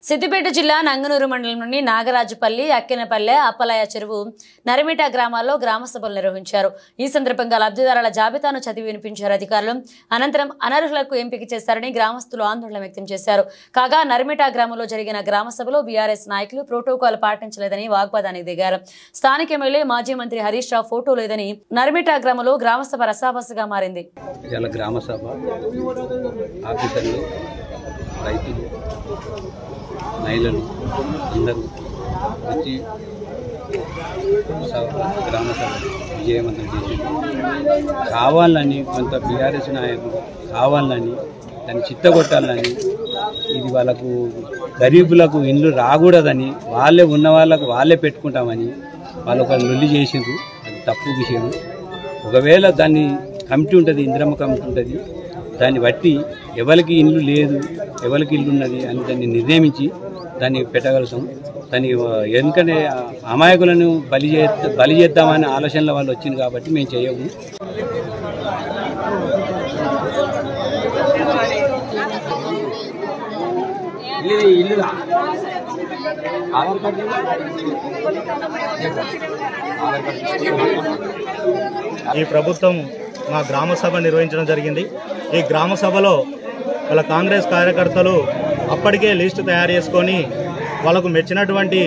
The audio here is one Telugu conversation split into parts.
సిద్దిపేట జిల్లా నంగనూరు మండలంలోని నాగరాజుపల్లి, అక్కినపల్లె, అప్పలయ చెరువు, నరిమిట గ్రామాల్లో గ్రామ సభలు నిర్వహించారు. ఈ సందర్భంగా లబ్ధిదారుల జాబితాను చదివి వినిపించారు అధికారులు. అనంతరం అనర్హులకు ఎంపిక చేశారని గ్రామస్తులు ఆందోళన వ్యక్తం చేశారు. కాగా నరిమిట గ్రామంలో జరిగిన గ్రామ సభలో బీఆర్ఎస్ నాయకులు ప్రోటోకాల్ పాటించలేదని వాగ్వాదానికి దిగారు. స్థానిక ఎమ్మెల్యే మాజీ మంత్రి హరీష్ రావు ఫోటో లేదని నరిమిట గ్రామంలో గ్రామ సభ రసాబసగా మారింది. గ్రామ సభ ఆఫీసర్లు, రైతులు, మహిళలు అందరూ వచ్చి గ్రామ సభ విజయవంతం చేసింది. కావాలని కొంత బీఆర్ఎస్ నాయకులు కావాలని దాన్ని చిత్తగొట్టాలని, ఇది వాళ్ళకు గరీబులకు ఇండ్లు రాకూడదని, వాళ్ళే ఉన్న వాళ్ళకు వాళ్ళే పెట్టుకుంటామని వాళ్ళు ఒక లొల్లి చేసిండ్రు. అది తప్పు విషయం. ఒకవేళ దాన్ని కమిటీ ఉంటుంది, ఇందిరమ్మ కమిటీ ఉంటుంది, దాన్ని బట్టి ఎవరికి ఇల్లు లేదు, ఎవరికి ఇల్లు ఉన్నది అని దాన్ని నిర్ణయించి దాన్ని పెట్టగలుగుతాం. దాన్ని ఎందుకంటే అమాయకులను బలి చేద్దామనే ఆలోచనలో వాళ్ళు వచ్చింది కాబట్టి మేము చేయము. ఈ ప్రభుత్వం మా గ్రామ సభ నిర్వహించడం జరిగింది. ఈ గ్రామ సభలో వాళ్ళ కాంగ్రెస్ కార్యకర్తలు అప్పటికే లిస్టు తయారు చేసుకొని వాళ్ళకు నచ్చినటువంటి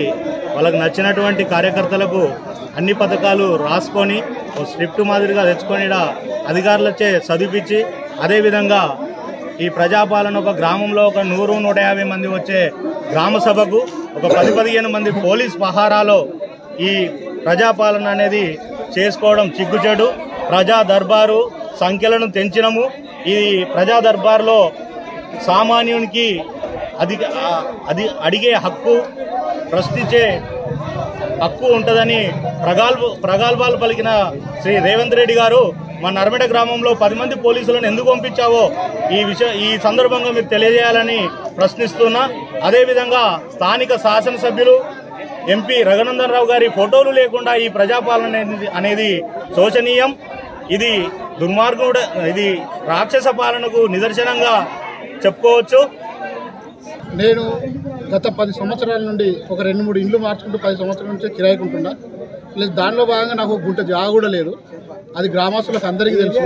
కార్యకర్తలకు అన్ని పథకాలు రాసుకొని స్క్రిప్ట్ మాదిరిగా తెచ్చుకొని అధికారులచే చదివించి, అదేవిధంగా ఈ ప్రజాపాలన ఒక గ్రామంలో ఒక 100-150 మంది వచ్చే గ్రామ సభకు ఒక 10-15 మంది పోలీస్ పహారాలో ఈ ప్రజాపాలన అనేది చేసుకోవడం చిగ్గుచెడు. ప్రజా దర్బారు సంఖ్యలను తెంచినము. ఈ ప్రజా దర్బార్లో సామాన్యునికి అడిగే హక్కు, ప్రశ్నించే హక్కు ఉంటుందని ప్రగల్భాలు పలికిన శ్రీ రేవంత్ రెడ్డి గారు మా నర్మిట గ్రామంలో 10 మంది పోలీసులను ఎందుకు పంపించావో ఈ సందర్భంగా మీరు తెలియజేయాలని ప్రశ్నిస్తున్నా. అదేవిధంగా స్థానిక శాసనసభ్యులు ఎంపీ రఘునందన్ రావు గారి ఫోటోలు లేకుండా ఈ ప్రజాపాలన అనేది శోచనీయం. ఇది దుర్మార్గుడు, ఇది రాక్షస పాలనకు నిదర్శనంగా చెప్పుకోవచ్చు. నేను గత 10 సంవత్సరాల నుండి ఒక 2-3 ఇండ్లు మార్చుకుంటూ 10 సంవత్సరాల నుంచి కిరాయికుంటున్నా. లేదు, దానిలో భాగంగా నాకు గుంట జాగ కూడా లేదు. అది గ్రామస్తులకు అందరికీ తెలుసు.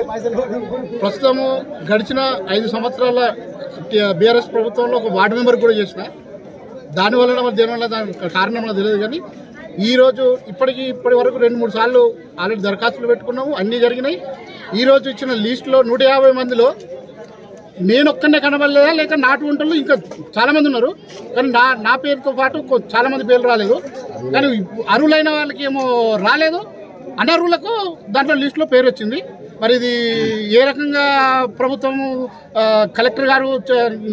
ప్రస్తుతము గడిచిన 5 సంవత్సరాల బీఆర్ఎస్ ప్రభుత్వంలో ఒక వార్డు మెంబర్ కూడా చేసిన. దానివల్ల దేనివల్ల దాని కారణం నాకు తెలియదు. కానీ ఈరోజు ఇప్పటి వరకు 2-3 సార్లు ఆల్రెడీ దరఖాస్తులు పెట్టుకున్నాము, అన్నీ జరిగినాయి. ఈరోజు ఇచ్చిన లిస్టులో 150 మందిలో నేను ఒక్కనే కనబడలేదా, లేక నాటు వంటలు ఇంకా చాలామంది ఉన్నారు. కానీ నా పేరుతో పాటు చాలామంది పేర్లు రాలేదు. కానీ అర్హులైన వాళ్ళకి ఏమో రాలేదు, అనర్హులకు దాంట్లో లిస్టులో పేరు వచ్చింది. మరి ఇది ఏ రకంగా ప్రభుత్వం కలెక్టర్ గారు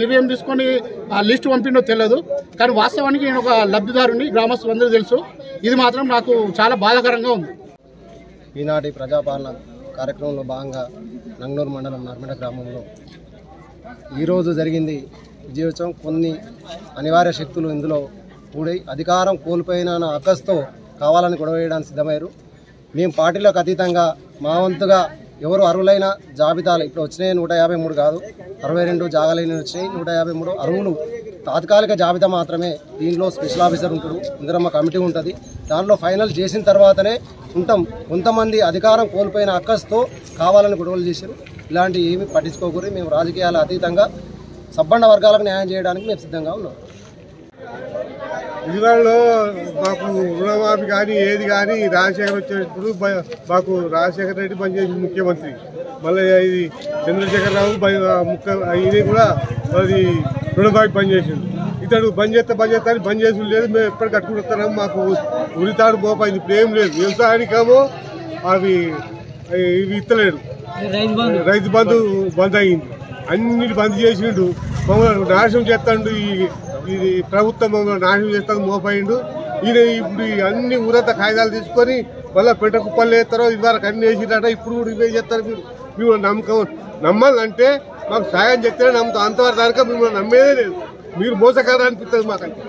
నిర్ణయం తీసుకొని ఆ లిస్టు పంపిండో తెలియదు. కానీ వాస్తవానికి నేను ఒక లబ్ధిదారుని, గ్రామస్తులు అందరూ తెలుసు. ఇది మాత్రం నాకు చాలా బాధాకరంగా ఉంది. ఈనాటి ప్రజాపాలన కార్యక్రమంలో భాగంగా నంగనూరు మండలం నర్మిట గ్రామంలో ఈరోజు జరిగింది విజయోత్సవం. కొన్ని అనివార్య శక్తులు ఇందులో కూడి అధికారం కోల్పోయిన అక్కస్తో కావాలని గొడవేయడానికి సిద్ధమయ్యారు. మేము పార్టీలకు అతీతంగా మా వంతుగా ఎవరు అర్హులైన జాబితాలు ఇప్పుడు వచ్చినాయి 153 కాదు, 62 జాగాలైన వచ్చినాయి. 153 అర్హులు తాత్కాలిక జాబితా మాత్రమే. దీంట్లో స్పెషల్ ఆఫీసర్ ఉంటాడు, ఇందిరమ్మ కమిటీ ఉంటుంది. దాంట్లో ఫైనల్ చేసిన తర్వాతనే ఉంటాం. కొంతమంది అధికారం కోల్పోయిన అక్కస్తో కావాలని గొడవలు చేశారు. ఇలాంటి ఏమి పట్టించుకోకూడదు. మేము రాజకీయాల అతీతంగా సబ్బండ వర్గాలకు న్యాయం చేయడానికి మేము సిద్ధంగా ఉన్నాం. ఇదివరలో మాకు రుణమాఫీ కానీ ఏది కానీ రాజశేఖర్ వచ్చేటప్పుడు మాకు రాజశేఖర రెడ్డి పనిచేసి ముఖ్యమంత్రి, మళ్ళీ ఇది చంద్రశేఖరరావు ఇది కూడా అది రుణమాఫీ పనిచేసింది. ఇతడు బంద్ చేస్తే అని బంద్ చేసి లేదు. మేము ఎప్పటికి కట్టుకుంటున్నాము. మాకు ఉరితాడు పోయింది. ఇప్పుడు ఏం లేదు. వ్యవసాయానికేమో అవి ఇస్తలేడు. రైతు బంధు బంద్ అయింది. అన్నిటి బంద్ చేసిండు. మమ్మల్ని నాశనం చేస్తాడు. ఇది ప్రభుత్వం మమ్మల్ని నాశనం చేస్తాడు, మోపయిండు. ఈయన ఇప్పుడు అన్ని ఊరంతా కాగితాలు తీసుకొని మళ్ళీ పెట్ట కుప్పలు వేస్తారో ఇదివరకు అన్ని వేసిరట. ఇప్పుడు కూడా ఇవే చేస్తారు. మేము నమ్మాలంటే మాకు సాయం చెప్తేనే నమ్ముతాం. అంతవరకు దానిక మిమ్మల్ని నమ్మేదే లేదు. మీరు మోసకారం అనిపిస్తుంది మాకంటే.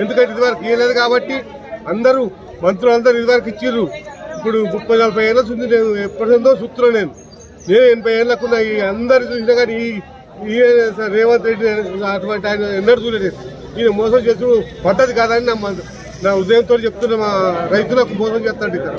ఎందుకంటే ఇదివరకు ఇవ్వలేదు కాబట్టి అందరూ మంత్రులందరూ ఇదివరకు ఇచ్చిర్రు. ఇప్పుడు 30-40 ఏళ్ళ చూసి నేను ఎప్పటిదో చూస్తున్నాను. నేను 80 ఏళ్ళకున్నా. అందరు చూసినా కానీ ఈ రేవంత్ రెడ్డి అటువంటి ఆయన ఎన్నడూ చూడలేదు. ఈయన మోసం చేస్తూ పద్ధతి కాదని నా ఉదయంతో చెప్తున్న మా రైతులకు మోసం చేస్తాడు ఇక్కడ.